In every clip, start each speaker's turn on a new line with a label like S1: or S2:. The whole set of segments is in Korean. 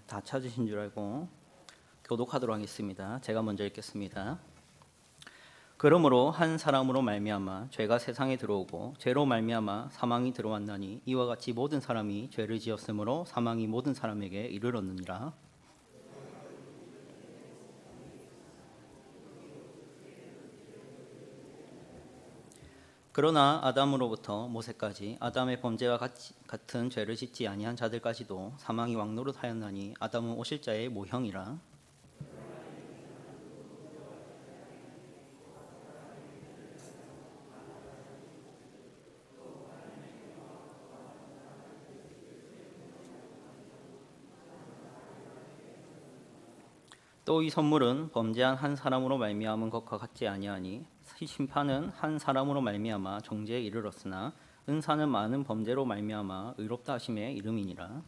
S1: 다 찾으신 줄 알고 교독하도록 하겠습니다. 제가 먼저 읽겠습니다. 그러므로 한 사람으로 말미암아 죄가 세상에 들어오고 죄로 말미암아 사망이 들어왔나니 이와 같이 모든 사람이 죄를 지었으므로 사망이 모든 사람에게 이르렀느니라. 그러나 아담으로부터 모세까지 아담의 범죄와 같은 죄를 짓지 아니한 자들까지도 사망이 왕노릇하였나니 아담은 오실자의 모형이라. 또 이 선물은 범죄한 한 사람으로 말미암은 것과 같지 아니하니 심판은 한 사람으로 말미암아 정죄에 이르렀으나 은사는 많은 범죄로 말미암아 의롭다 하심에 이름이니라.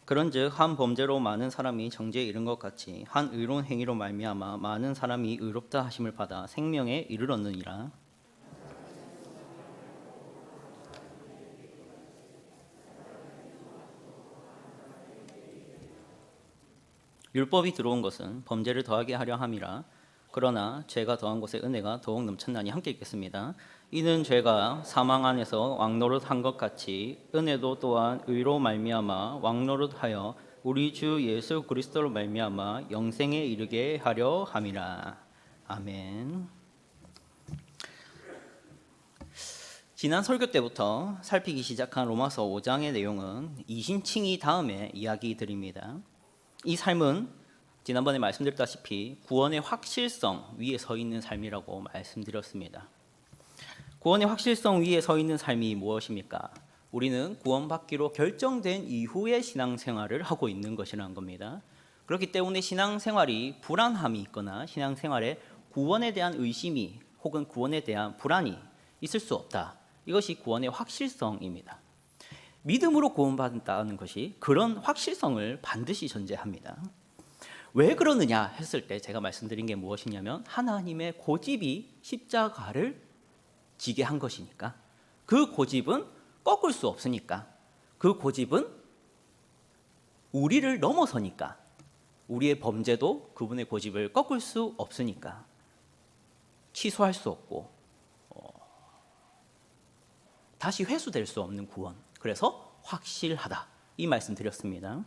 S1: 그런즉 한 범죄로 많은 사람이 정죄에 이른 것 같이 한 의로운 행위로 말미암아 많은 사람이 의롭다 하심을 받아 생명에 이르렀느니라. 율법이 들어온 것은 범죄를 더하게 하려 함이라. 그러나 죄가 더한 곳에 은혜가 더욱 넘쳤나니. 함께 읽겠습니다. 이는 죄가 사망 안에서 왕노릇한 것 같이 은혜도 또한 의로 말미암아 왕노릇하여 우리 주 예수 그리스도로 말미암아 영생에 이르게 하려 함이라. 아멘. 지난 설교 때부터 살피기 시작한 로마서 5장의 내용은 이신칭의 다음에 이야기 드립니다. 이 삶은 지난번에 말씀드렸다시피 구원의 확실성 위에 서 있는 삶이라고 말씀드렸습니다. 구원의 확실성 위에 서 있는 삶이 무엇입니까? 우리는 구원받기로 결정된 이후의 신앙생활을 하고 있는 것이라는 겁니다. 그렇기 때문에 신앙생활이 불안함이 있거나 신앙생활에 구원에 대한 의심이 혹은 구원에 대한 불안이 있을 수 없다. 이것이 구원의 확실성입니다. 믿음으로 구원받는다는 것이 그런 확실성을 반드시 전제합니다. 왜 그러느냐 했을 때 제가 말씀드린 게 무엇이냐면 하나님의 고집이 십자가를 지게 한 것이니까, 그 고집은 꺾을 수 없으니까, 그 고집은 우리를 넘어서니까, 우리의 범죄도 그분의 고집을 꺾을 수 없으니까 취소할 수 없고 다시 회수될 수 없는 구원, 그래서 확실하다, 이 말씀 드렸습니다.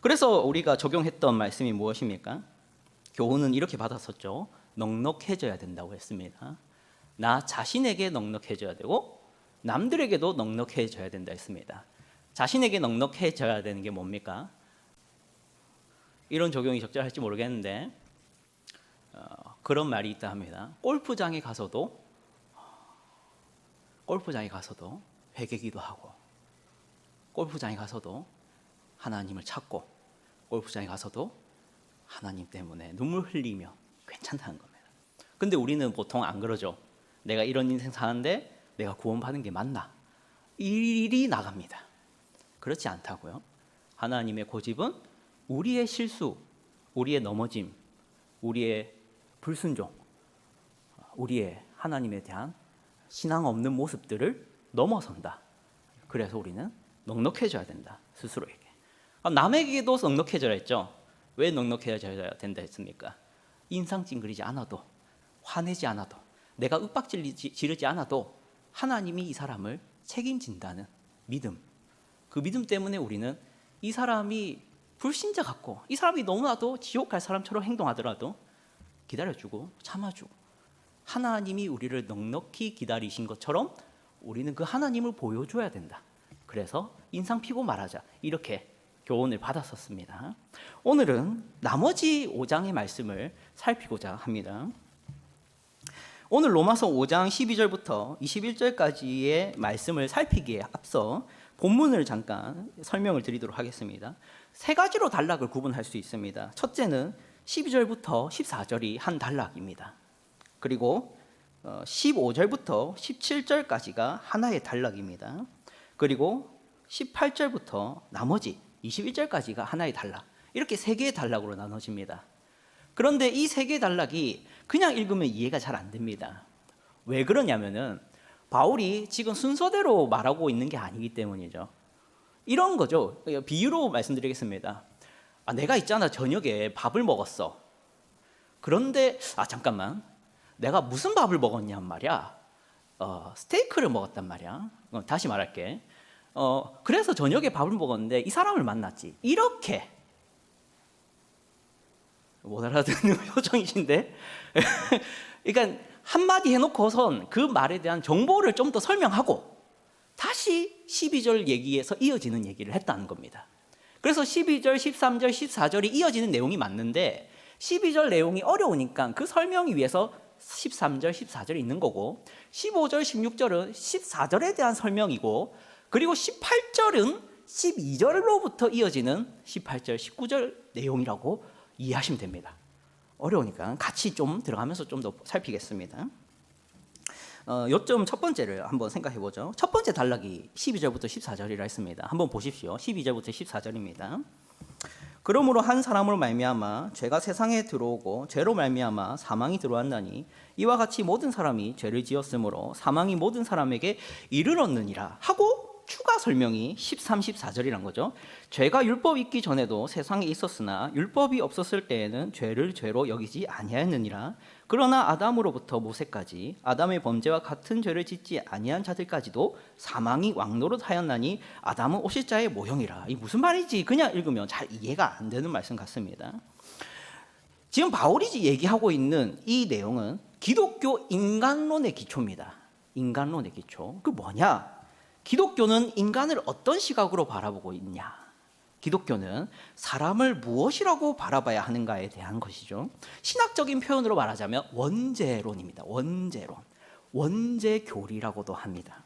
S1: 그래서 우리가 적용했던 말씀이 무엇입니까? 교훈은 이렇게 받았었죠. 넉넉해져야 된다고 했습니다. 나 자신에게 넉넉해져야 되고 남들에게도 넉넉해져야 된다 했습니다. 자신에게 넉넉해져야 되는 게 뭡니까? 이런 적용이 적절할지 모르겠는데 그런 말이 있다 합니다. 골프장에 가서도 회개기도 하고, 골프장에 가서도 하나님을 찾고, 골프장에 가서도 하나님 때문에 눈물 흘리며 괜찮다는 겁니다. 근데 우리는 보통 안 그러죠. 내가 이런 인생 사는데 내가 구원받은 게 맞나? 일이 나갑니다. 그렇지 않다고요. 하나님의 고집은 우리의 실수, 우리의 넘어짐, 우리의 불순종, 우리의 하나님에 대한 신앙 없는 모습들을 넘어선다. 그래서 우리는 넉넉해져야 된다, 스스로에게. 남에게도 넉넉해져야 했죠. 왜 넉넉해져야 된다 했습니까? 인상 찡그리지 않아도, 화내지 않아도, 내가 윽박 지르지 않아도 하나님이 이 사람을 책임진다는 믿음, 그 믿음 때문에 우리는 이 사람이 불신자 같고 이 사람이 너무나도 지옥 갈 사람처럼 행동하더라도 기다려주고 참아주고, 하나님이 우리를 넉넉히 기다리신 것처럼 우리는 그 하나님을 보여줘야 된다. 그래서 인상 피고 말하자, 이렇게 교훈을 받았었습니다. 오늘은 나머지 5장의 말씀을 살피고자 합니다. 오늘 로마서 5장 12절부터 21절까지의 말씀을 살피기에 앞서 본문을 잠깐 설명을 드리도록 하겠습니다. 세 가지로 단락을 구분할 수 있습니다. 첫째는 12절부터 14절이 한 단락입니다. 그리고 15절부터 17절까지가 하나의 단락입니다. 그리고 18절부터 나머지 21절까지가 하나의 단락, 이렇게 세 개의 단락으로 나눠집니다. 그런데 이 세 개의 단락이 그냥 읽으면 이해가 잘 안 됩니다. 왜 그러냐면은 바울이 지금 순서대로 말하고 있는 게 아니기 때문이죠. 이런 거죠. 비유로 말씀드리겠습니다. 내가 있잖아, 저녁에 밥을 먹었어. 그런데 잠깐만, 내가 무슨 밥을 먹었냔 말이야. 스테이크를 먹었단 말이야. 다시 말할게. 그래서 저녁에 밥을 먹었는데 이 사람을 만났지. 이렇게 못 알아듣는 표정이신데. 그러니까 한마디 해놓고선 그 말에 대한 정보를 좀 더 설명하고 다시 12절 얘기에서 이어지는 얘기를 했다는 겁니다. 그래서 12절, 13절, 14절이 이어지는 내용이 맞는데 12절 내용이 어려우니까 그 설명이 위해서 13절, 14절이 있는 거고 15절, 16절은 14절에 대한 설명이고 그리고 18절은 12절로부터 이어지는 18절, 19절 내용이라고 이해하시면 됩니다. 어려우니까 같이 좀 들어가면서 좀 더 살피겠습니다. 요점 첫 번째를 한번 생각해 보죠. 첫 번째 단락이 12절부터 14절이라 했습니다. 한번 보십시오. 12절부터 14절입니다. 그러므로 한 사람으로 말미암아 죄가 세상에 들어오고 죄로 말미암아 사망이 들어왔나니 이와 같이 모든 사람이 죄를 지었으므로 사망이 모든 사람에게 이르렀느니라 하고 추가 설명이 13, 14절이란 거죠. 죄가 율법이 있기 전에도 세상에 있었으나 율법이 없었을 때에는 죄를 죄로 여기지 아니하였느니라. 그러나 아담으로부터 모세까지 아담의 범죄와 같은 죄를 짓지 아니한 자들까지도 사망이 왕노릇하였나니 아담은 오실자의 모형이라. 이 무슨 말이지? 그냥 읽으면 잘 이해가 안 되는 말씀 같습니다. 지금 바울이 얘기하고 있는 이 내용은 기독교 인간론의 기초입니다. 인간론의 기초. 그 뭐냐? 기독교는 인간을 어떤 시각으로 바라보고 있냐? 기독교는 사람을 무엇이라고 바라봐야 하는가에 대한 것이죠. 신학적인 표현으로 말하자면 원죄론입니다. 원죄론, 원죄교리라고도 합니다.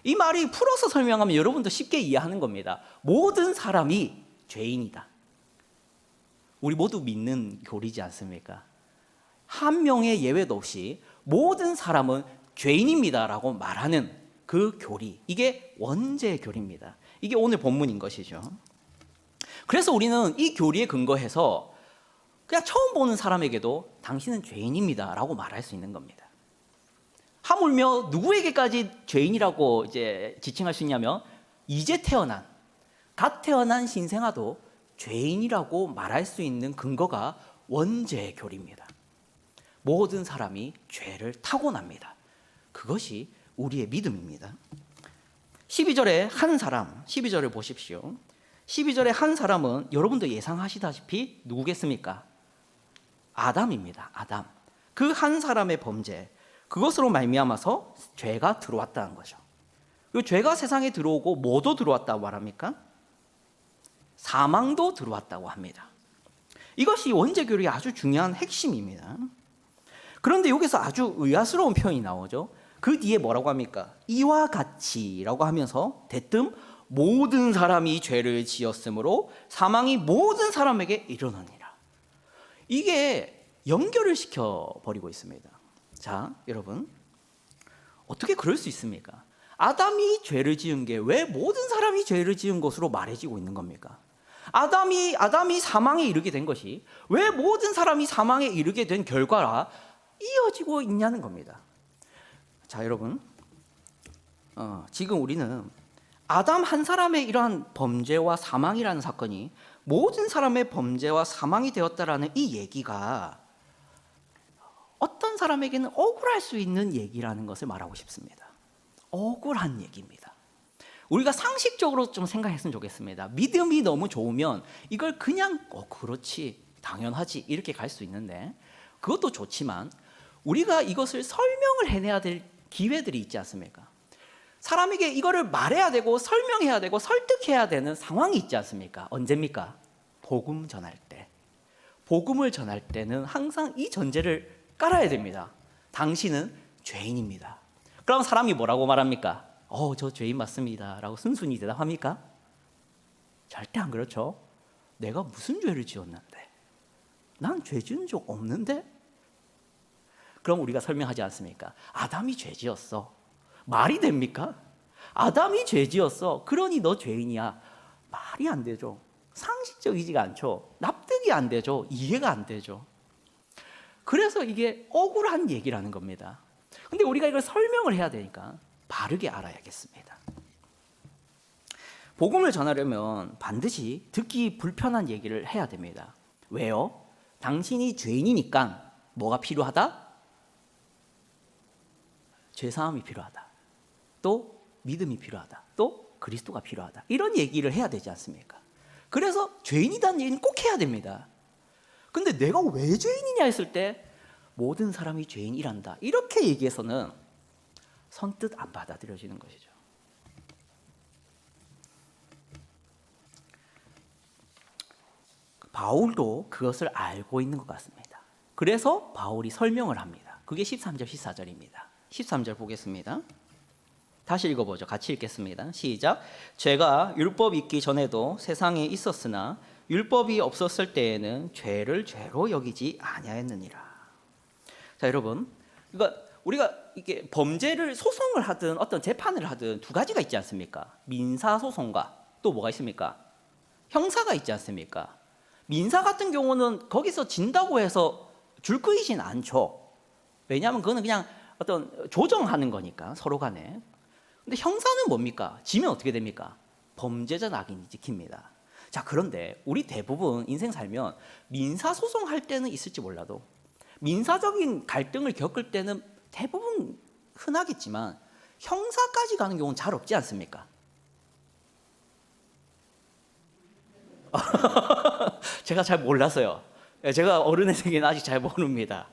S1: 이 말이 풀어서 설명하면 여러분도 쉽게 이해하는 겁니다. 모든 사람이 죄인이다. 우리 모두 믿는 교리지 않습니까? 한 명의 예외도 없이 모든 사람은 죄인입니다라고 말하는 그 교리, 이게 원죄교리입니다. 이게 오늘 본문인 것이죠. 그래서 우리는 이 교리에 근거해서 그냥 처음 보는 사람에게도 당신은 죄인입니다 라고 말할 수 있는 겁니다. 하물며 누구에게까지 죄인이라고 이제 지칭할 수 있냐면 이제 태어난, 갓 태어난 신생아도 죄인이라고 말할 수 있는 근거가 원죄교리입니다. 모든 사람이 죄를 타고납니다. 그것이 우리의 믿음입니다. 12절에 한 사람, 12절을 보십시오. 12절에 한 사람은 여러분도 예상하시다시피 누구겠습니까? 아담입니다. 아담. 그 한 사람의 범죄, 그것으로 말미암아서 죄가 들어왔다는 거죠. 그 죄가 세상에 들어오고 뭐도 들어왔다고 말합니까? 사망도 들어왔다고 합니다. 이것이 원죄교리의 아주 중요한 핵심입니다. 그런데 여기서 아주 의아스러운 표현이 나오죠. 그 뒤에 뭐라고 합니까? 이와 같이라고 하면서 대뜸 모든 사람이 죄를 지었으므로 사망이 모든 사람에게 이르느니라. 이게 연결을 시켜버리고 있습니다. 자, 여러분, 어떻게 그럴 수 있습니까? 아담이 죄를 지은 게 왜 모든 사람이 죄를 지은 것으로 말해지고 있는 겁니까? 아담이 사망에 이르게 된 것이 왜 모든 사람이 사망에 이르게 된 결과라 이어지고 있냐는 겁니다. 자, 여러분, 지금 우리는 아담 한 사람의 이러한 범죄와 사망이라는 사건이 모든 사람의 범죄와 사망이 되었다라는 이 얘기가 어떤 사람에게는 억울할 수 있는 얘기라는 것을 말하고 싶습니다. 억울한 얘기입니다. 우리가 상식적으로 좀 생각했으면 좋겠습니다. 믿음이 너무 좋으면 이걸 그냥 그렇지, 당연하지 이렇게 갈 수 있는데 그것도 좋지만 우리가 이것을 설명을 해내야 될 기회들이 있지 않습니까? 사람에게 이거를 말해야 되고 설명해야 되고 설득해야 되는 상황이 있지 않습니까? 언제입니까? 복음 전할 때. 복음을 전할 때는 항상 이 전제를 깔아야 됩니다. 당신은 죄인입니다. 그럼 사람이 뭐라고 말합니까? 저 죄인 맞습니다 라고 순순히 대답합니까? 절대 안 그렇죠. 내가 무슨 죄를 지었는데? 난 죄 지은 적 없는데? 그럼 우리가 설명하지 않습니까? 아담이 죄 지었어. 말이 됩니까? 아담이 죄 지었어. 그러니 너 죄인이야. 말이 안 되죠. 상식적이지가 않죠. 납득이 안 되죠. 이해가 안 되죠. 그래서 이게 억울한 얘기라는 겁니다. 근데 우리가 이걸 설명을 해야 되니까 바르게 알아야겠습니다. 복음을 전하려면 반드시 듣기 불편한 얘기를 해야 됩니다. 왜요? 당신이 죄인이니까 뭐가 필요하다? 죄사함이 필요하다. 또 믿음이 필요하다. 또 그리스도가 필요하다. 이런 얘기를 해야 되지 않습니까? 그래서 죄인이라는 얘기는 꼭 해야 됩니다. 근데 내가 왜 죄인이냐 했을 때 모든 사람이 죄인이란다. 이렇게 얘기해서는 선뜻 안 받아들여지는 것이죠. 바울도 그것을 알고 있는 것 같습니다. 그래서 바울이 설명을 합니다. 그게 13절, 14절입니다. 13절 보겠습니다. 다시 읽어보죠. 같이 읽겠습니다. 시작. 죄가 율법이 있기 전에도 세상에 있었으나 율법이 없었을 때에는 죄를 죄로 여기지 아니하였느니라. 자, 여러분, 그러니까 우리가 이게 범죄를 소송을 하든 어떤 재판을 하든 두 가지가 있지 않습니까? 민사 소송과 또 뭐가 있습니까? 형사가 있지 않습니까? 민사 같은 경우는 거기서 진다고 해서 줄 끄이진 않죠. 왜냐하면 그거는 그냥 어떤 조정하는 거니까 서로 간에. 근데 형사는 뭡니까? 지면 어떻게 됩니까? 범죄자 낙인이 찍힙니다. 자, 그런데 우리 대부분 인생 살면 민사 소송할 때는 있을지 몰라도 민사적인 갈등을 겪을 때는 대부분 흔하겠지만 형사까지 가는 경우는 잘 없지 않습니까? 제가 잘 몰라서요. 제가 어른의 세계는 아직 잘 모릅니다.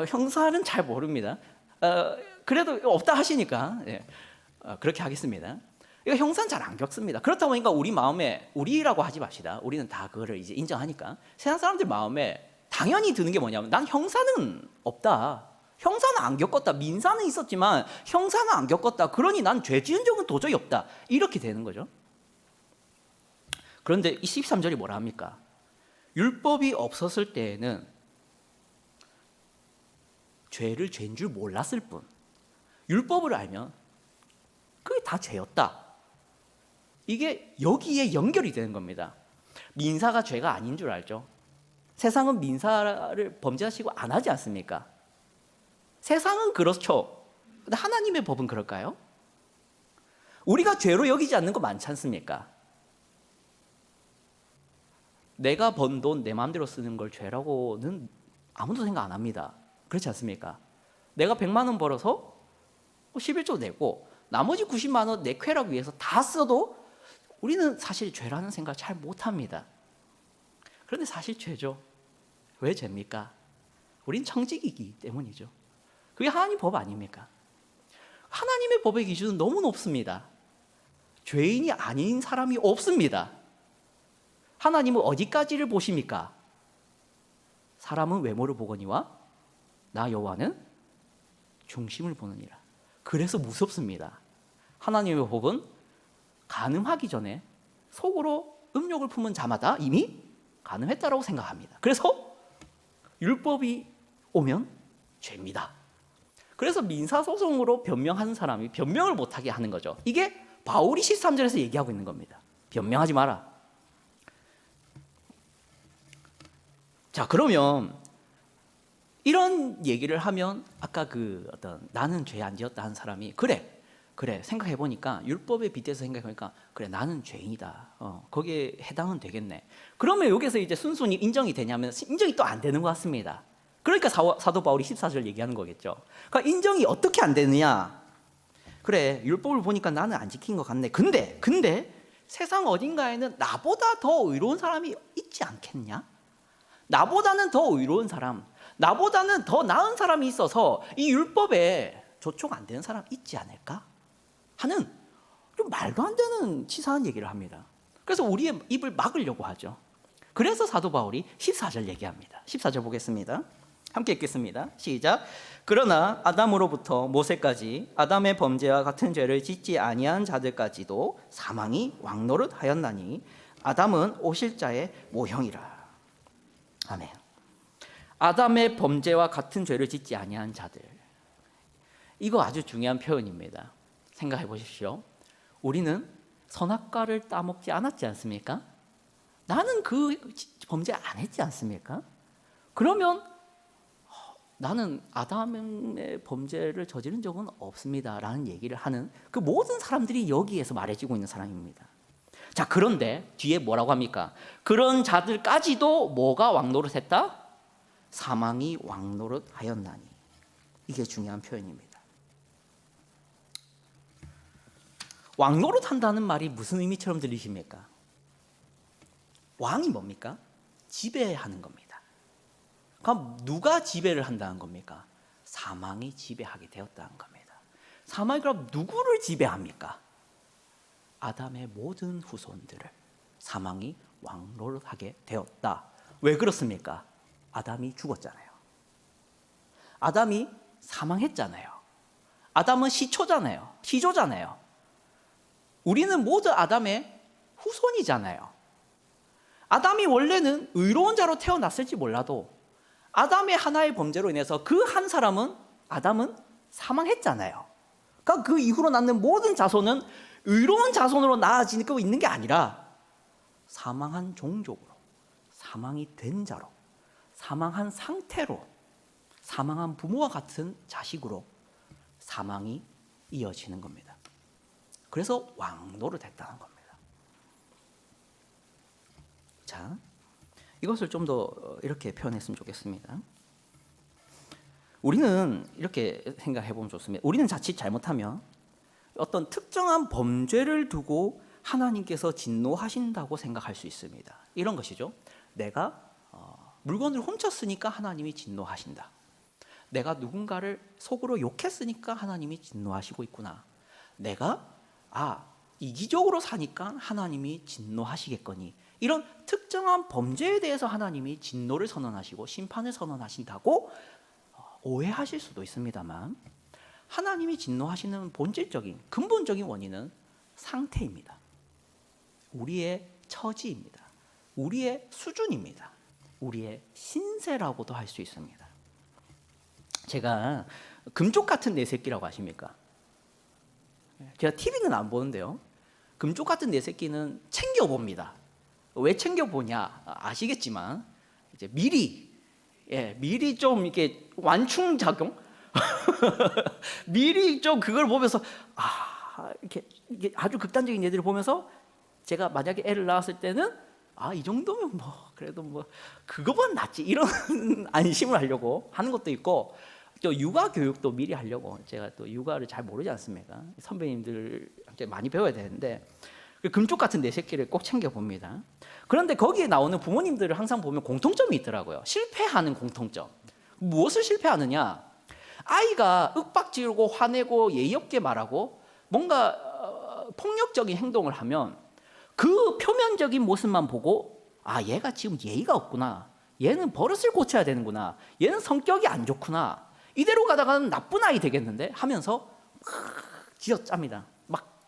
S1: 형사는 잘 모릅니다. 그래도 없다 하시니까 그렇게 하겠습니다. 이거 형사는 잘 안 겪습니다. 그렇다 보니까 우리 마음에, 우리라고 하지 맙시다. 우리는 다 그거를 이제 인정하니까 세상 사람들 마음에 당연히 드는 게 뭐냐면 난 형사는 없다. 형사는 안 겪었다. 민사는 있었지만 형사는 안 겪었다. 그러니 난 죄 지은 적은 도저히 없다. 이렇게 되는 거죠. 그런데 이 13절이 뭐라 합니까? 율법이 없었을 때에는 죄를 죄인 줄 몰랐을 뿐 율법을 알면 그게 다 죄였다. 이게 여기에 연결이 되는 겁니다. 민사가 죄가 아닌 줄 알죠? 세상은 민사를 범죄하시고 안 하지 않습니까? 세상은 그렇죠. 근데 하나님의 법은 그럴까요? 우리가 죄로 여기지 않는 거 많지 않습니까? 내가 번 돈 내 마음대로 쓰는 걸 죄라고는 아무도 생각 안 합니다. 그렇지 않습니까? 내가 100만 원 벌어서 11조 내고 나머지 90만 원 내 쾌락 위해서 다 써도 우리는 사실 죄라는 생각 잘 못합니다. 그런데 사실 죄죠. 왜 죄입니까? 우린 청직이기 때문이죠. 그게 하나님 법 아닙니까? 하나님의 법의 기준은 너무 높습니다. 죄인이 아닌 사람이 없습니다. 하나님은 어디까지를 보십니까? 사람은 외모를 보거니와 나 여호와는 중심을 보느니라. 그래서 무섭습니다. 하나님의 법은 간음하기 전에 속으로 음욕을 품은 자마다 이미 간음했다라고 생각합니다. 그래서 율법이 오면 죄입니다. 그래서 민사소송으로 변명하는 사람이 변명을 못하게 하는 거죠. 이게 바울이 13절에서 얘기하고 있는 겁니다. 변명하지 마라. 자, 그러면 이런 얘기를 하면 아까 그 어떤 나는 죄 안 지었다 하는 사람이 그래 생각해 보니까 율법에 빗대서 생각해 보니까 그래 나는 죄인이다. 거기에 해당은 되겠네. 그러면 여기서 이제 순순히 인정이 되냐면 인정이 또 안 되는 것 같습니다. 그러니까 사도 바울이 14절 얘기하는 거겠죠. 그러니까 인정이 어떻게 안 되느냐? 그래 율법을 보니까 나는 안 지킨 것 같네. 근데 세상 어딘가에는 나보다 더 의로운 사람이 있지 않겠냐? 나보다는 더 의로운 사람, 나보다는 더 나은 사람이 있어서 이 율법에 조촉 안 되는 사람 있지 않을까? 하는 좀 말도 안 되는 치사한 얘기를 합니다. 그래서 우리의 입을 막으려고 하죠. 그래서 사도 바울이 14절 얘기합니다. 14절 보겠습니다. 함께 읽겠습니다. 시작. 그러나 아담으로부터 모세까지 아담의 범죄와 같은 죄를 짓지 아니한 자들까지도 사망이 왕노릇하였나니 아담은 오실 자의 모형이라. 아멘. 아담의 범죄와 같은 죄를 짓지 아니한 자들. 이거 아주 중요한 표현입니다. 생각해 보십시오. 우리는 선악과를 따먹지 않았지 않습니까? 나는 그 범죄 안 했지 않습니까? 그러면 나는 아담의 범죄를 저지른 적은 없습니다 라는 얘기를 하는 그 모든 사람들이 여기에서 말해지고 있는 사람입니다. 자, 그런데 뒤에 뭐라고 합니까? 그런 자들까지도 뭐가 왕노릇했다? 사망이 왕노릇하였나니. 이게 중요한 표현입니다. 왕노릇한다는 말이 무슨 의미처럼 들리십니까? 왕이 뭡니까? 지배하는 겁니다. 그럼 누가 지배를 한다는 겁니까? 사망이 지배하게 되었다는 겁니다. 사망이 그럼 누구를 지배합니까? 아담의 모든 후손들을 사망이 왕노릇하게 되었다. 왜 그렇습니까? 아담이 죽었잖아요. 아담이 사망했잖아요. 아담은 시초잖아요. 시조잖아요. 우리는 모두 아담의 후손이잖아요. 아담이 원래는 의로운 자로 태어났을지 몰라도 아담의 하나의 범죄로 인해서 그 한 사람은, 아담은 사망했잖아요. 그러니까 그 이후로 낳는 모든 자손은 의로운 자손으로 나아지고 있는 게 아니라 사망한 종족으로, 사망이 된 자로, 사망한 상태로, 사망한 부모와 같은 자식으로 사망이 이어지는 겁니다. 그래서 왕노릇 했다는 겁니다. 자, 이것을 좀 더 이렇게 표현했으면 좋겠습니다. 우리는 이렇게 생각해 보면 좋습니다. 우리는 자칫 잘못하면 어떤 특정한 범죄를 두고 하나님께서 진노하신다고 생각할 수 있습니다. 이런 것이죠. 내가 물건을 훔쳤으니까 하나님이 진노하신다. 내가 누군가를 속으로 욕했으니까 하나님이 진노하시고 있구나. 내가 이기적으로 사니까 하나님이 진노하시겠거니. 이런 특정한 범죄에 대해서 하나님이 진노를 선언하시고 심판을 선언하신다고 오해하실 수도 있습니다만, 하나님이 진노하시는 본질적인 근본적인 원인은 상태입니다. 우리의 처지입니다. 우리의 수준입니다. 우리의 신세라고도 할 수 있습니다. 제가 금쪽 같은 내 새끼라고 아십니까? 제가 TV는 안 보는데요, 금쪽 같은 내 새끼는 챙겨봅니다. 왜 챙겨보냐 아시겠지만, 이제 미리 좀 이렇게 완충 작용, 미리 좀 그걸 보면서 이게 아주 극단적인 예들을 보면서 제가 만약에 애를 낳았을 때는 이 정도면 그래도 그거보다 낫지, 이런 안심을 하려고 하는 것도 있고, 또 육아 교육도 미리 하려고, 제가 또 육아를 잘 모르지 않습니까? 선배님들 많이 배워야 되는데 금쪽 같은 내 새끼를 꼭 챙겨봅니다. 그런데 거기에 나오는 부모님들을 항상 보면 공통점이 있더라고요. 실패하는 공통점. 무엇을 실패하느냐? 아이가 윽박지르고 화내고 예의 없게 말하고 뭔가 폭력적인 행동을 하면 그 표면적인 모습만 보고 얘가 지금 예의가 없구나, 얘는 버릇을 고쳐야 되는구나, 얘는 성격이 안 좋구나, 이대로 가다가는 나쁜 아이 되겠는데 하면서 막 쥐어짭니다. 막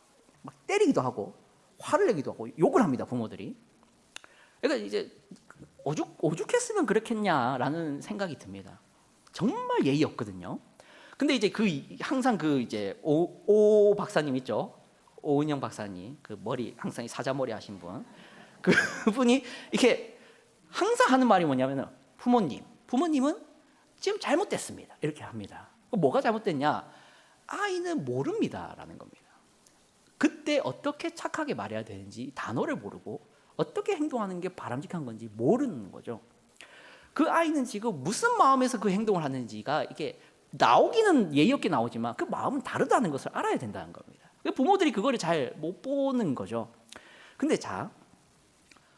S1: 때리기도 하고 화를 내기도 하고 욕을 합니다, 부모들이. 그러니까 이제 오죽했으면 그렇겠냐라는 생각이 듭니다. 정말 예의 없거든요. 근데 이제 항상 이제 오 박사님 있죠, 오은영 박사님, 그 머리 항상 사자머리 하신 분, 그분이 이렇게 항상 하는 말이 뭐냐면은 부모님은 지금 잘못됐습니다, 이렇게 합니다. 뭐가 잘못됐냐? 아이는 모릅니다라는 겁니다. 그때 어떻게 착하게 말해야 되는지 단어를 모르고 어떻게 행동하는 게 바람직한 건지 모르는 거죠. 그 아이는 지금 무슨 마음에서 그 행동을 하는지가 이게 나오기는 예의 없게 나오지만 그 마음은 다르다는 것을 알아야 된다는 겁니다. 부모들이 그거를 잘 못 보는 거죠. 근데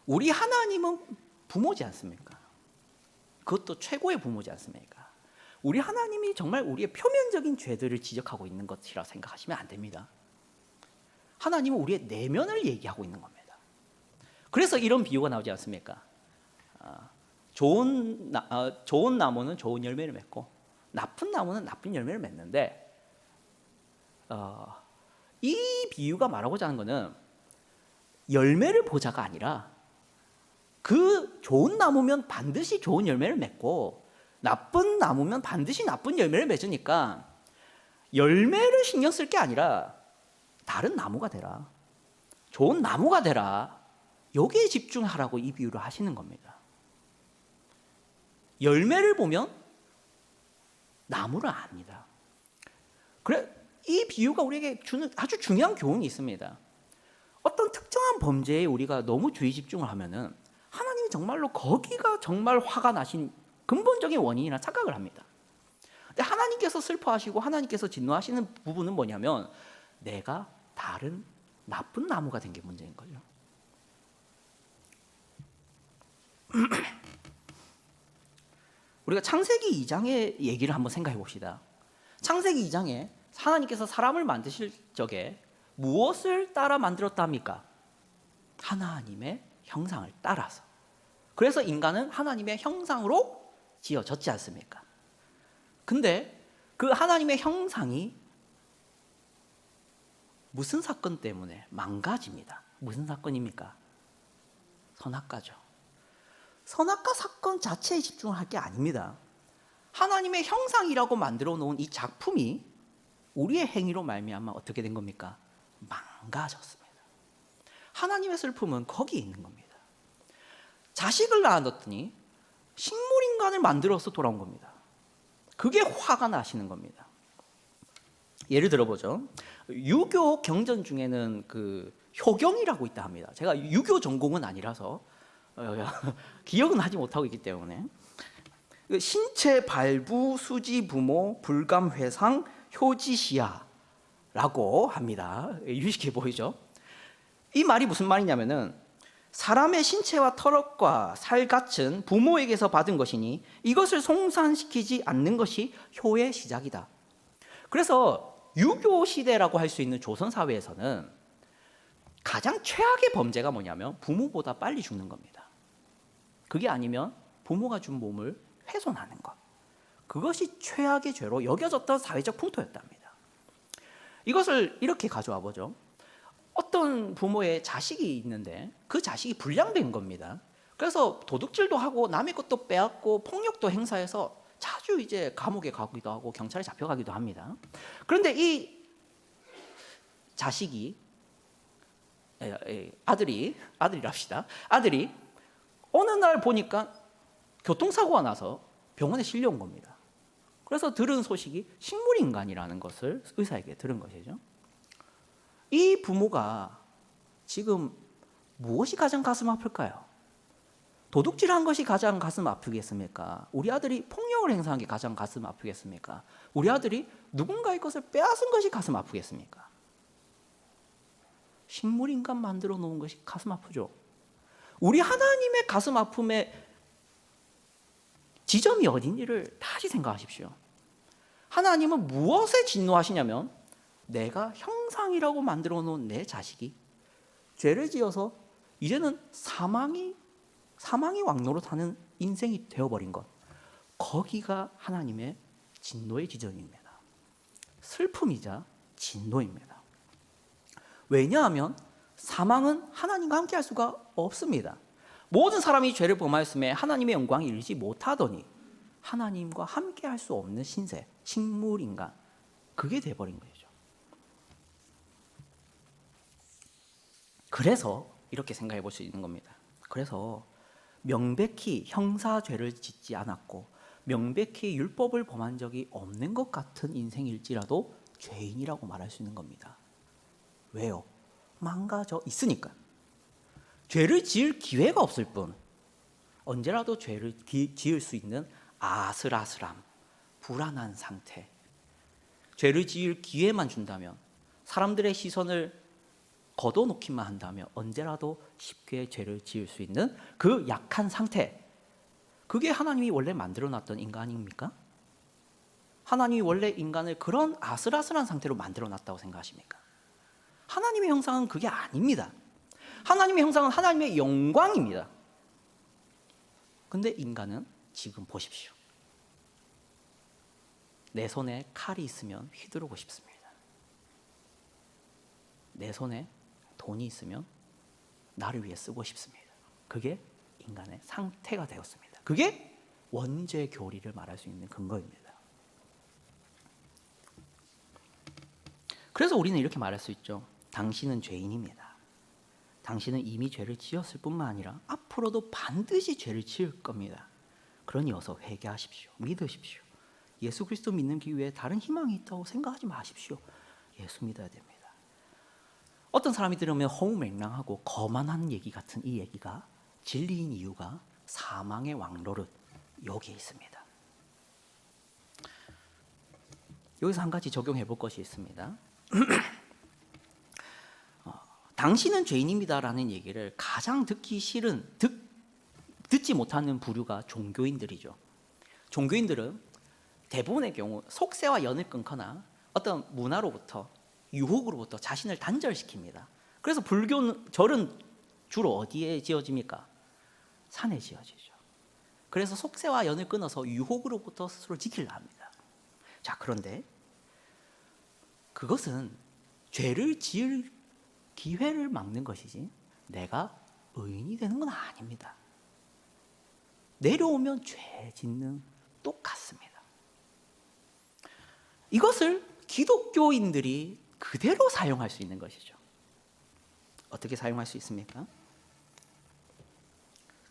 S1: 우리 하나님은 부모지 않습니까? 그것도 최고의 부모지 않습니까? 우리 하나님이 정말 우리의 표면적인 죄들을 지적하고 있는 것이라 생각하시면 안 됩니다. 하나님은 우리의 내면을 얘기하고 있는 겁니다. 그래서 이런 비유가 나오지 않습니까? 좋은 나무는 좋은 열매를 맺고 나쁜 나무는 나쁜 열매를 맺는데, 이 비유가 말하고자 하는 것은 열매를 보자가 아니라 그 좋은 나무면 반드시 좋은 열매를 맺고 나쁜 나무면 반드시 나쁜 열매를 맺으니까 열매를 신경 쓸 게 아니라 다른 나무가 되라, 좋은 나무가 되라, 여기에 집중하라고 이 비유를 하시는 겁니다. 열매를 보면 나무를 압니다. 그래, 이 비유가 우리에게 주는 아주 중요한 교훈이 있습니다. 어떤 특정한 범죄에 우리가 너무 주의 집중을 하면은 하나님이 정말로 거기가 정말 화가 나신 근본적인 원인이라 착각을 합니다. 근데 하나님께서 슬퍼하시고 하나님께서 진노하시는 부분은 뭐냐면 내가 다른 나쁜 나무가 된 게 문제인 거죠. 우리가 창세기 2장의 얘기를 한번 생각해 봅시다. 창세기 2장에 하나님께서 사람을 만드실 적에 무엇을 따라 만들었다 합니까? 하나님의 형상을 따라서. 그래서 인간은 하나님의 형상으로 지어졌지 않습니까? 근데 그 하나님의 형상이 무슨 사건 때문에 망가집니다. 무슨 사건입니까? 선악과죠. 선악과 사건 자체에 집중을 할 게 아닙니다. 하나님의 형상이라고 만들어 놓은 이 작품이 우리의 행위로 말미암아 어떻게 된 겁니까? 망가졌습니다. 하나님의 슬픔은 거기에 있는 겁니다. 자식을 낳았더니 식물인간을 만들어서 돌아온 겁니다. 그게 화가 나시는 겁니다. 예를 들어보죠. 유교 경전 중에는 그 효경이라고 있다 합니다. 제가 유교 전공은 아니라서 기억은 하지 못하고 있기 때문에 신체 발부 수지 부모 불감 회상 효지시야라고 합니다. 유식해 보이죠? 이 말이 무슨 말이냐면은 사람의 신체와 털과 살 같은 부모에게서 받은 것이니 이것을 송산시키지 않는 것이 효의 시작이다. 그래서 유교 시대라고 할 수 있는 조선 사회에서는 가장 최악의 범죄가 뭐냐면 부모보다 빨리 죽는 겁니다. 그게 아니면 부모가 준 몸을 훼손하는 것. 그것이 최악의 죄로 여겨졌던 사회적 풍토였답니다. 이것을 이렇게 가져와 보죠. 어떤 부모의 자식이 있는데 그 자식이 불량된 겁니다. 그래서 도둑질도 하고 남의 것도 빼앗고 폭력도 행사해서 자주 이제 감옥에 가기도 하고 경찰에 잡혀가기도 합니다. 그런데 이 자식이 아들이랍시다. 아들이 어느 날 보니까 교통사고가 나서 병원에 실려온 겁니다. 그래서 들은 소식이 식물인간이라는 것을 의사에게 들은 것이죠. 이 부모가 지금 무엇이 가장 가슴 아플까요? 도둑질한 것이 가장 가슴 아프겠습니까? 우리 아들이 폭력을 행사한 게 가장 가슴 아프겠습니까? 우리 아들이 누군가의 것을 빼앗은 것이 가슴 아프겠습니까? 식물인간 만들어 놓은 것이 가슴 아프죠. 우리 하나님의 가슴 아픔의 지점이 어딘지를 다시 생각하십시오. 하나님은 무엇에 진노하시냐면 내가 형상이라고 만들어 놓은 내 자식이 죄를 지어서 이제는 사망이 왕노릇하는 인생이 되어버린 것. 거기가 하나님의 진노의 지점입니다. 슬픔이자 진노입니다. 왜냐하면 사망은 하나님과 함께 할 수가 없습니다. 모든 사람이 죄를 범하였음에 하나님의 영광이 이르지 못하더니 하나님과 함께 할 수 없는 신세, 식물인간, 그게 돼버린 것이죠. 그래서 이렇게 생각해 볼 수 있는 겁니다. 그래서 명백히 형사죄를 짓지 않았고 명백히 율법을 범한 적이 없는 것 같은 인생일지라도 죄인이라고 말할 수 있는 겁니다. 왜요? 망가져 있으니까. 죄를 지을 기회가 없을 뿐 언제라도 죄를 지을 수 있는 아슬아슬함, 불안한 상태. 죄를 지을 기회만 준다면, 사람들의 시선을 걷어놓기만 한다면 언제라도 쉽게 죄를 지을 수 있는 그 약한 상태. 그게 하나님이 원래 만들어놨던 인간입니까? 하나님이 원래 인간을 그런 아슬아슬한 상태로 만들어놨다고 생각하십니까? 하나님의 형상은 그게 아닙니다. 하나님의 형상은 하나님의 영광입니다. 근데 인간은 지금 보십시오. 내 손에 칼이 있으면 휘두르고 싶습니다. 내 손에 돈이 있으면 나를 위해 쓰고 싶습니다. 그게 인간의 상태가 되었습니다. 그게 원죄 교리를 말할 수 있는 근거입니다. 그래서 우리는 이렇게 말할 수 있죠. 당신은 죄인입니다. 당신은 이미 죄를 지었을 뿐만 아니라 앞으로도 반드시 죄를 지을 겁니다. 그러니 어서 회개하십시오. 믿으십시오. 예수 그리스도 믿는 길 외에 다른 희망이 있다고 생각하지 마십시오. 예수 믿어야 됩니다. 어떤 사람이 들으면 허무맹랑하고 거만한 얘기 같은 이 얘기가 진리인 이유가 사망의 왕노릇 여기에 있습니다. 여기서 한 가지 적용해 볼 것이 있습니다. 당신은 죄인입니다라는 얘기를 가장 듣기 싫은, 듣지 못하는 부류가 종교인들이죠. 종교인들은 대부분의 경우 속세와 연을 끊거나 어떤 문화로부터, 유혹으로부터 자신을 단절시킵니다. 그래서 불교는, 절은 주로 어디에 지어집니까? 산에 지어지죠. 그래서 속세와 연을 끊어서 유혹으로부터 스스로 지키려 합니다. 자, 그런데 그것은 죄를 지을 기회를 막는 것이지 내가 의인이 되는 건 아닙니다. 내려오면 죄 짓는 똑같습니다. 이것을 기독교인들이 그대로 사용할 수 있는 것이죠. 어떻게 사용할 수 있습니까?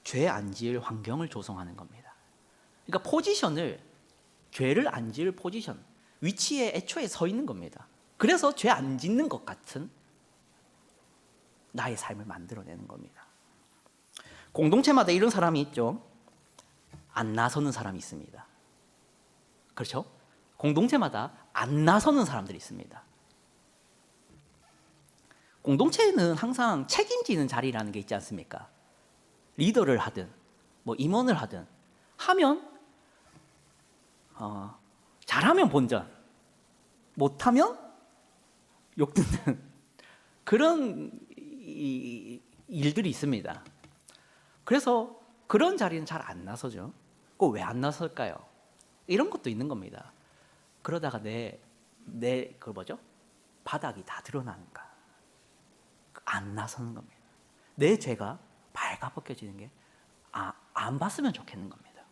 S1: 죄 안 지을 환경을 조성하는 겁니다. 그러니까 포지션을, 죄를 안 지을 포지션, 위치에 애초에 서 있는 겁니다. 그래서 죄 안 짓는 것 같은 나의 삶을 만들어내는 겁니다. 공동체마다 이런 사람이 있죠. 안 나서는 사람이 있습니다. 그렇죠? 공동체마다 안 나서는 사람들이 있습니다. 공동체는 항상 책임지는 자리라는 게 있지 않습니까? 리더를 하든 뭐 임원을 하든 하면 잘하면 본전, 못하면 욕 듣는 그런 일들이 있습니다. 그래서 그런 자리는 잘 안 나서죠. 왜 안 나설까요? 이런 것도 있는 겁니다. 그러다가 그 뭐죠? 바닥이 다 드러나는가? 안 나서는 겁니다. 내 죄가 발가벗겨지는 게 안 봤으면 좋겠는 겁니다.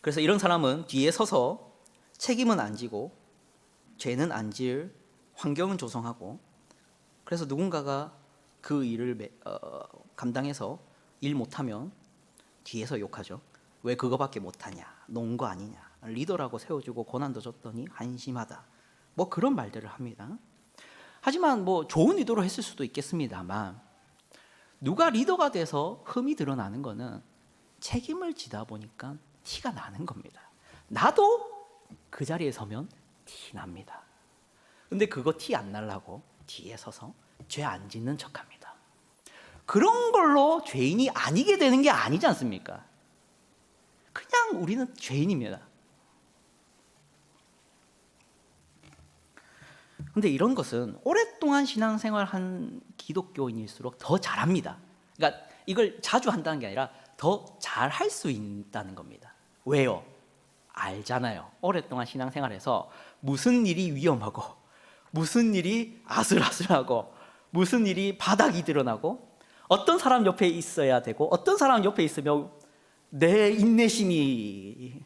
S1: 그래서 이런 사람은 뒤에 서서 책임은 안 지고 죄는 안 지을 환경은 조성하고, 그래서 누군가가 그 일을 감당해서 일 못하면 뒤에서 욕하죠. 왜 그거밖에 못하냐, 놓은 거 아니냐, 리더라고 세워주고 고난도 줬더니 한심하다, 뭐 그런 말들을 합니다. 하지만 뭐 좋은 의도로 했을 수도 있겠습니다만, 누가 리더가 돼서 흠이 드러나는 거는 책임을 지다 보니까 티가 나는 겁니다. 나도 그 자리에 서면 티 납니다. 근데 그거 티 안 날라고 뒤에 서서 죄 안 짓는 척합니다. 그런 걸로 죄인이 아니게 되는 게 아니지 않습니까? 그냥 우리는 죄인입니다. 근데 이런 것은 오랫동안 신앙생활한 기독교인일수록 더 잘합니다. 그러니까 이걸 자주 한다는 게 아니라 더 잘할 수 있다는 겁니다. 왜요? 알잖아요. 오랫동안 신앙생활해서 무슨 일이 위험하고, 무슨 일이 아슬아슬하고, 무슨 일이 바닥이 드러나고, 어떤 사람 옆에 있어야 되고, 어떤 사람 옆에 있으면 내 인내심이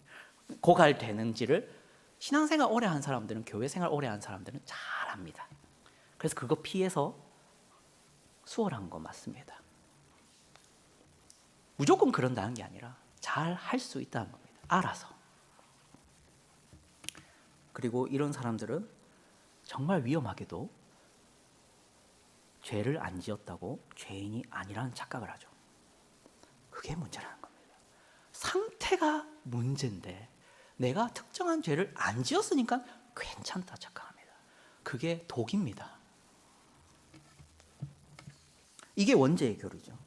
S1: 고갈되는지를 신앙생활 오래 한 사람들은, 교회생활 오래 한 사람들은 잘 압니다. 그래서 그거 피해서 수월한 거 맞습니다. 무조건 그런다는 게 아니라 잘 할 수 있다는 겁니다. 알아서. 그리고 이런 사람들은 정말 위험하게도 죄를 안 지었다고 죄인이 아니라는 착각을 하죠. 그게 문제라는 겁니다. 상태가 문제인데 내가 특정한 죄를 안 지었으니까 괜찮다 착각합니다. 그게 독입니다. 이게 원죄의 교리죠.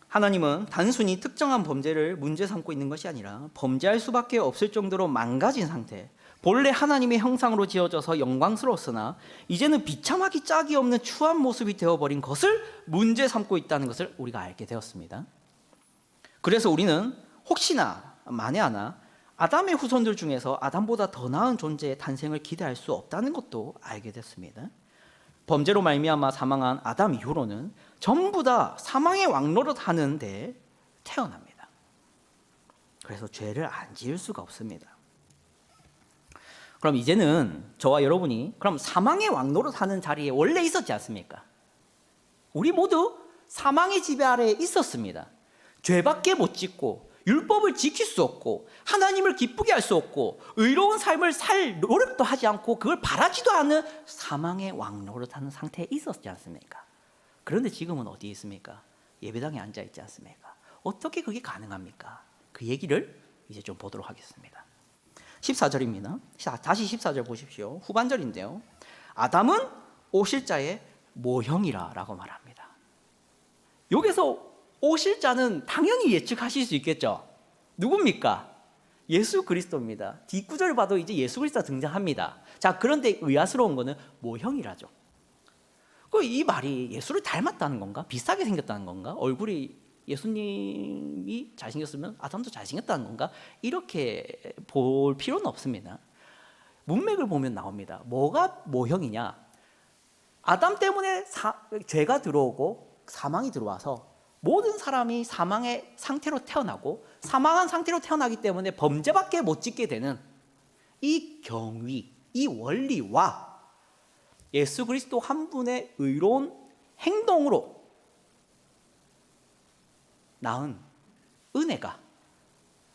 S1: 하나님은 단순히 특정한 범죄를 문제 삼고 있는 것이 아니라 범죄할 수밖에 없을 정도로 망가진 상태, 본래 하나님의 형상으로 지어져서 영광스러웠으나 이제는 비참하기 짝이 없는 추한 모습이 되어버린 것을 문제 삼고 있다는 것을 우리가 알게 되었습니다. 그래서 우리는 혹시나 만에 하나 아담의 후손들 중에서 아담보다 더 나은 존재의 탄생을 기대할 수 없다는 것도 알게 됐습니다. 범죄로 말미암아 사망한 아담 이후로는 전부 다 사망의 왕노릇 하는데 태어납니다. 그래서 죄를 안 지을 수가 없습니다. 그럼 이제는 저와 여러분이 그럼 사망의 왕노릇 하는 자리에 원래 있었지 않습니까? 우리 모두 사망의 지배 아래에 있었습니다. 죄밖에 못 짓고 율법을 지킬 수 없고 하나님을 기쁘게 할 수 없고 의로운 삶을 살 노력도 하지 않고 그걸 바라지도 않은 사망의 왕노릇하는 상태에 있었지 않습니까? 그런데 지금은 어디에 있습니까? 예배당에 앉아 있지 않습니까? 어떻게 그게 가능합니까? 그 얘기를 이제 좀 보도록 하겠습니다. 14절입니다. 다시 14절 보십시오. 후반절인데요. 아담은 오실 자의 모형이라 라고 말합니다. 여기서 오실 자는 당연히 예측하실 수 있겠죠. 누굽니까? 예수 그리스도입니다. 뒷구절 봐도 이제 예수 그리스도가 등장합니다. 자, 그런데 의아스러운 거는 모형이라죠. 이 말이 예수를 닮았다는 건가? 비슷하게 생겼다는 건가? 얼굴이 예수님이 잘생겼으면 아담도 잘생겼다는 건가? 이렇게 볼 필요는 없습니다. 문맥을 보면 나옵니다. 뭐가 모형이냐? 아담 때문에 죄가 들어오고 사망이 들어와서 모든 사람이 사망의 상태로 태어나고 사망한 상태로 태어나기 때문에 범죄밖에 못 짓게 되는 이 경위, 이 원리와 예수 그리스도 한 분의 의로운 행동으로 낳은 은혜가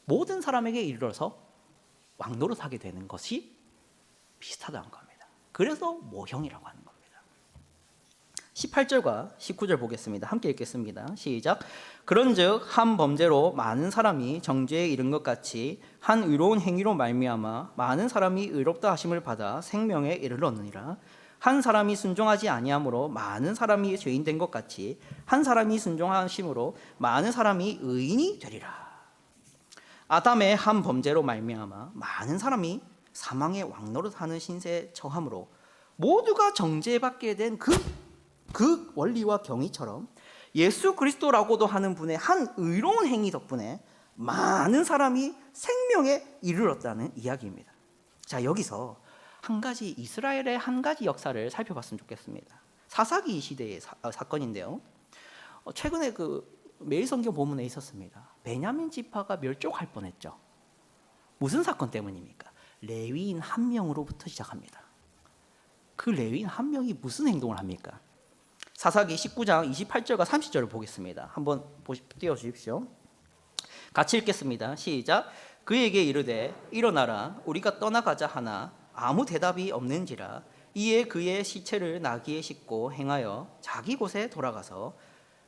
S1: 모든 사람에게 이르러서 왕노릇하게 되는 것이 비슷하다는 겁니다. 그래서 모형이라고 하는 겁니다. 18절과 19절 보겠습니다. 함께 읽겠습니다. 시작. 그런즉 한 범죄로 많은 사람이 정죄에 이른 것 같이 한 의로운 행위로 말미암아 많은 사람이 의롭다 하심을 받아 생명에 이르렀느니라. 한 사람이 순종하지 아니함으로 많은 사람이 죄인 된 것 같이 한 사람이 순종하심으로 많은 사람이 의인이 되리라. 아담의 한 범죄로 말미암아 많은 사람이 사망의 왕노릇하는 신세에 처함으로 모두가 정죄받게 된 그 원리와 경위처럼 예수 그리스도라고도 하는 분의 한 의로운 행위 덕분에 많은 사람이 생명에 이르렀다는 이야기입니다. 자, 여기서 한 가지 이스라엘의 한 가지 역사를 살펴봤으면 좋겠습니다. 사사기 시대의 사건인데요. 최근에 그 매일성경 본문에 있었습니다. 베냐민 지파가 멸종할 뻔했죠. 무슨 사건 때문입니까? 레위인 한 명으로부터 시작합니다. 그 레위인 한 명이 무슨 행동을 합니까? 사사기 19장 28절과 30절을 보겠습니다. 한번 띄워주십시오. 같이 읽겠습니다. 시작. 그에게 이르되 일어나라 우리가 떠나가자 하나 아무 대답이 없는지라. 이에 그의 시체를 나귀에 싣고 행하여 자기 곳에 돌아가서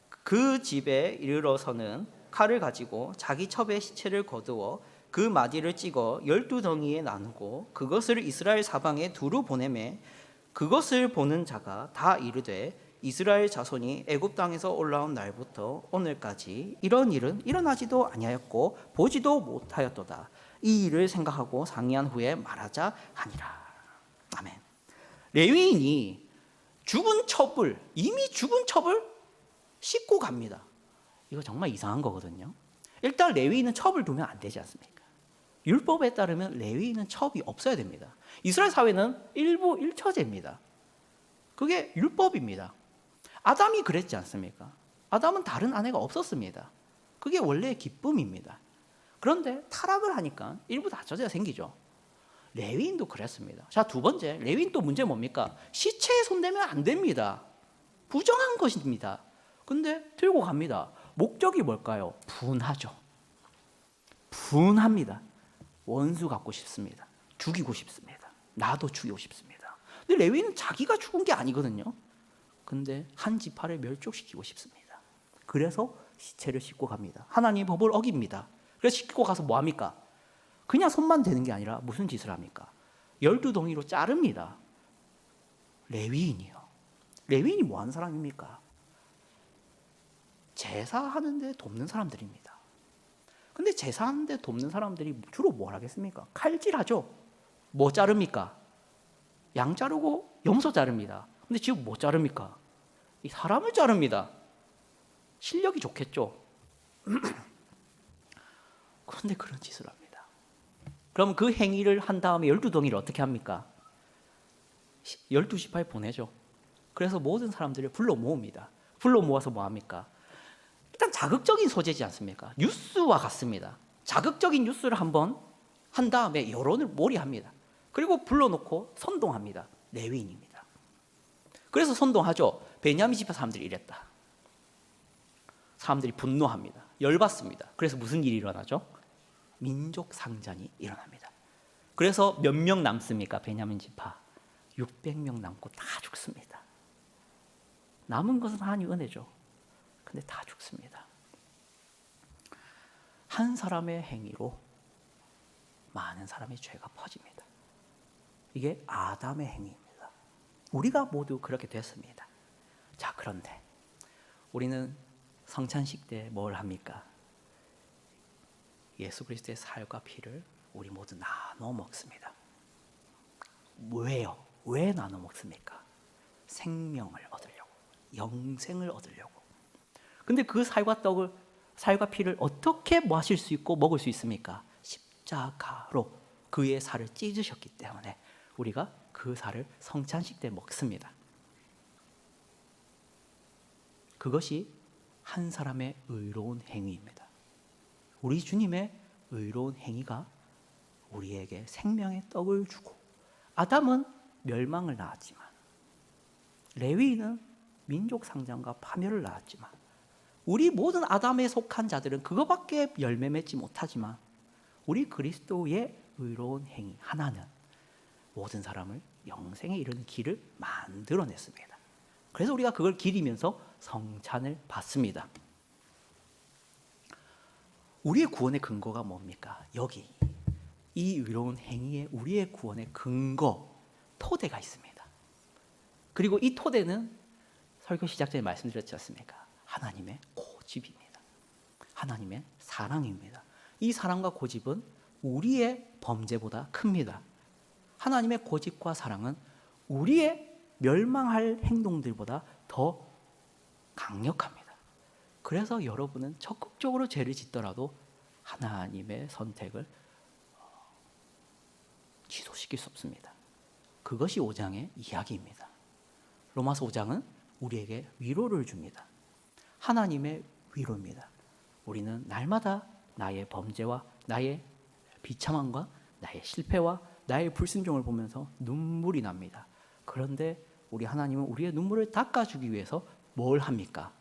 S1: 그 집에 이르러서는 칼을 가지고 자기 첩의 시체를 거두어 그 마디를 찍어 12덩이에 나누고 그것을 이스라엘 사방에 두루 보내매 그것을 보는 자가 다 이르되 이스라엘 자손이 애굽 땅에서 올라온 날부터 오늘까지 이런 일은 일어나지도 아니하였고 보지도 못하였도다. 이 일을 생각하고 상의한 후에 말하자 하니라. 아멘. 레위인이 이미 죽은 첩을 싣고 갑니다. 이거 정말 이상한 거거든요. 일단 레위인은 첩을 두면 안 되지 않습니까? 율법에 따르면 레위인은 첩이 없어야 됩니다. 이스라엘 사회는 일부 일처제입니다. 그게 율법입니다. 아담이 그랬지 않습니까? 아담은 다른 아내가 없었습니다. 그게 원래의 기쁨입니다. 그런데 타락을 하니까 일부 다처제가 생기죠. 레위인도 그랬습니다. 자, 두 번째, 레위인 또 문제 뭡니까? 시체에 손대면 안 됩니다. 부정한 것입니다. 근데 들고 갑니다. 목적이 뭘까요? 분하죠. 분합니다. 원수 갖고 싶습니다. 죽이고 싶습니다. 나도 죽이고 싶습니다. 근데 레위인은 자기가 죽은 게 아니거든요. 근데 한 지파를 멸족시키고 싶습니다. 그래서 시체를 싣고 갑니다. 하나님의 법을 어깁니다. 그래서 싣고 가서 뭐 합니까? 그냥 손만 대는 게 아니라 무슨 짓을 합니까? 12덩이로 자릅니다. 레위인이요. 레위인이 뭐 하는 사람입니까? 제사하는데 돕는 사람들입니다. 근데 제사하는데 돕는 사람들이 주로 뭘 하겠습니까? 칼질하죠. 뭐 자릅니까? 양 자르고 염소 자릅니다. 근데 지금 뭐 자릅니까? 이 사람을 자릅니다. 실력이 좋겠죠. 그런데 그런 짓을 합니다. 그럼 그 행위를 한 다음에 12덩이를 어떻게 합니까? 12지파에 보내죠. 그래서 모든 사람들을 불러 모읍니다. 불러 모아서 뭐 합니까? 일단 자극적인 소재지 않습니까? 뉴스와 같습니다. 자극적인 뉴스를 한번 한 다음에 여론을 몰이합니다. 그리고 불러놓고 선동합니다. 레위인입니다. 그래서 선동하죠. 베냐민 지파 사람들이 이랬다. 사람들이 분노합니다. 열받습니다. 그래서 무슨 일이 일어나죠? 민족 상잔이 일어납니다. 그래서 몇 명 남습니까? 베냐민 지파 600명 남고 다 죽습니다. 남은 것은 하나님 은혜죠. 근데 다 죽습니다. 한 사람의 행위로 많은 사람의 죄가 퍼집니다. 이게 아담의 행위입니다. 우리가 모두 그렇게 됐습니다. 자, 그런데 우리는 성찬식 때 뭘 합니까? 예수 그리스도의 살과 피를 우리 모두 나눠 먹습니다. 왜요? 왜 나눠 먹습니까? 생명을 얻으려고, 영생을 얻으려고. 근데 그 살과 피를 어떻게 마실 수 있고 먹을 수 있습니까? 십자가로 그의 살을 찢으셨기 때문에 우리가 그 살을 성찬식 때 먹습니다. 그것이 한 사람의 의로운 행위입니다. 우리 주님의 의로운 행위가 우리에게 생명의 떡을 주고, 아담은 멸망을 낳았지만 레위인은 민족 상장과 파멸을 낳았지만, 우리 모든 아담에 속한 자들은 그거밖에 열매 맺지 못하지만 우리 그리스도의 의로운 행위 하나는 모든 사람을 영생에 이르는 길을 만들어냈습니다. 그래서 우리가 그걸 기리면서 성찬을 받습니다. 우리의 구원의 근거가 뭡니까? 여기 이 의로운 행위에 우리의 구원의 근거, 토대가 있습니다. 그리고 이 토대는 설교 시작 전에 말씀드렸지 않습니까? 하나님의 고집입니다. 하나님의 사랑입니다. 이 사랑과 고집은 우리의 범죄보다 큽니다. 하나님의 고집과 사랑은 우리의 멸망할 행동들보다 더 강력합니다. 그래서 여러분은 적극적으로 죄를 짓더라도 하나님의 선택을 취소시킬 수 없습니다. 그것이 5장의 이야기입니다. 로마서 5장은 우리에게 위로를 줍니다. 하나님의 위로입니다. 우리는 날마다 나의 범죄와 나의 비참함과 나의 실패와 나의 불순종을 보면서 눈물이 납니다. 그런데 우리 하나님은 우리의 눈물을 닦아주기 위해서 뭘 합니까?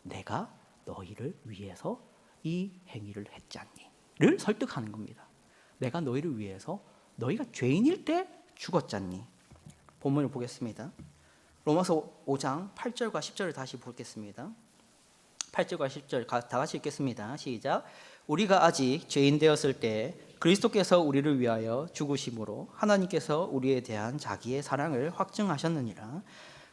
S1: 내가 너희를 위해서 이 행위를 했지 않니? 를 설득하는 겁니다. 내가 너희를 위해서 너희가 죄인일 때 죽었잖니? 본문을 보겠습니다. 로마서 5장 8절과 10절을 다시 보겠습니다. 8절과 10절 다 같이 읽겠습니다. 시작. 우리가 아직 죄인 되었을 때 그리스도께서 우리를 위하여 죽으심으로 하나님께서 우리에 대한 자기의 사랑을 확증하셨느니라.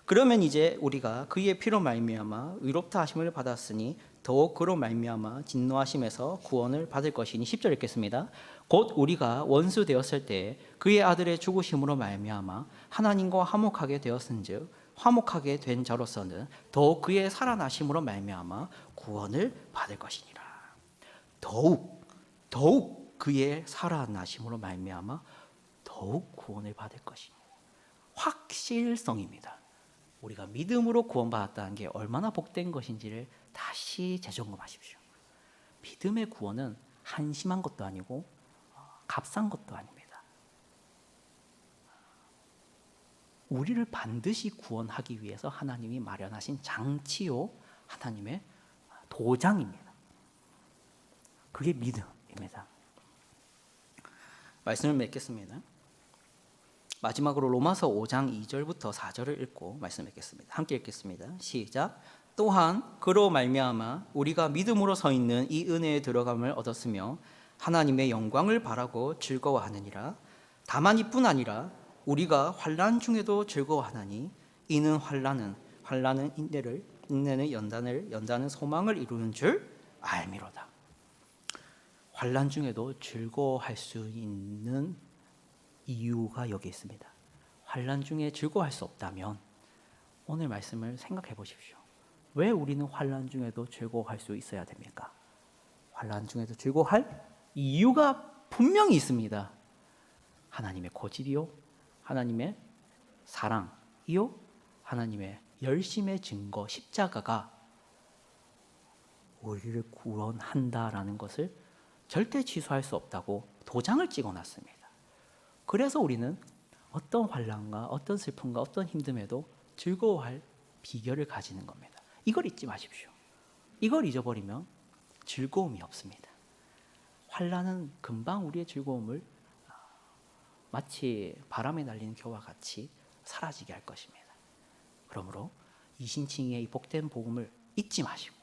S1: 그러면 이제 우리가 그의 피로 말미암아 의롭다 하심을 받았으니 더욱 그로 말미암아 진노하심에서 구원을 받을 것이니. 10절 읽겠습니다. 곧 우리가 원수 되었을 때 그의 아들의 죽으심으로 말미암아 하나님과 화목하게 되었은즉 화목하게 된 자로서는 더욱 그의 살아나심으로 말미암아 구원을 받을 것이니라. 더욱 그의 살아나심으로 말미암아 더욱 구원을 받을 것이니. 확실성입니다. 우리가 믿음으로 구원받았다는 게 얼마나 복된 것인지를 다시 재점검하십시오. 믿음의 구원은 한심한 것도 아니고 값싼 것도 아닙니다. 우리를 반드시 구원하기 위해서 하나님이 마련하신 장치요, 하나님의 도장입니다. 그게 믿음입니다. 말씀을 맺겠습니다. 마지막으로 로마서 5장 2절부터 4절을 읽고 말씀 맺겠습니다. 함께 읽겠습니다. 시작. 또한 그로 말미암아 우리가 믿음으로 서 있는 이 은혜에 들어감을 얻었으며 하나님의 영광을 바라고 즐거워하느니라. 다만 이뿐 아니라 우리가 환난 중에도 즐거워하나니 이는 환난은 인내를, 인내는 연단은 소망을 이루는 줄 알미로다. 환난 중에도 즐거워할 수 있는 이유가 여기 있습니다. 환난 중에 즐거워할 수 없다면 오늘 말씀을 생각해 보십시오. 왜 우리는 환난 중에도 즐거워할 수 있어야 됩니까? 환난 중에도 즐거워할 이유가 분명히 있습니다. 하나님의 고집이요, 하나님의 사랑이요, 하나님의 열심의 증거 십자가가 우리를 구원한다라는 것을 절대 취소할 수 없다고 도장을 찍어놨습니다. 그래서 우리는 어떤 환난과 어떤 슬픔과 어떤 힘듦에도 즐거워할 비결을 가지는 겁니다. 이걸 잊지 마십시오. 이걸 잊어버리면 즐거움이 없습니다. 환난은 금방 우리의 즐거움을 마치 바람에 날리는 겨와 같이 사라지게 할 것입니다. 그러므로 이신칭의 이 복된 복음을 잊지 마시고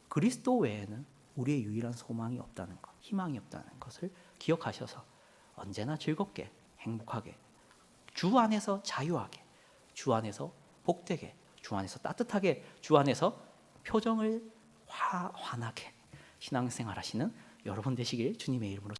S1: 그리스도 외에는 우리의 유일한 소망이 없다는 것, 희망이 없다는 것을 기억하셔서 언제나 즐겁게 행복하게 주 안에서 자유하게 주 안에서 복되게 주 안에서 따뜻하게 주 안에서 표정을 환하게 신앙생활 하시는 여러분 되시길 주님의 이름으로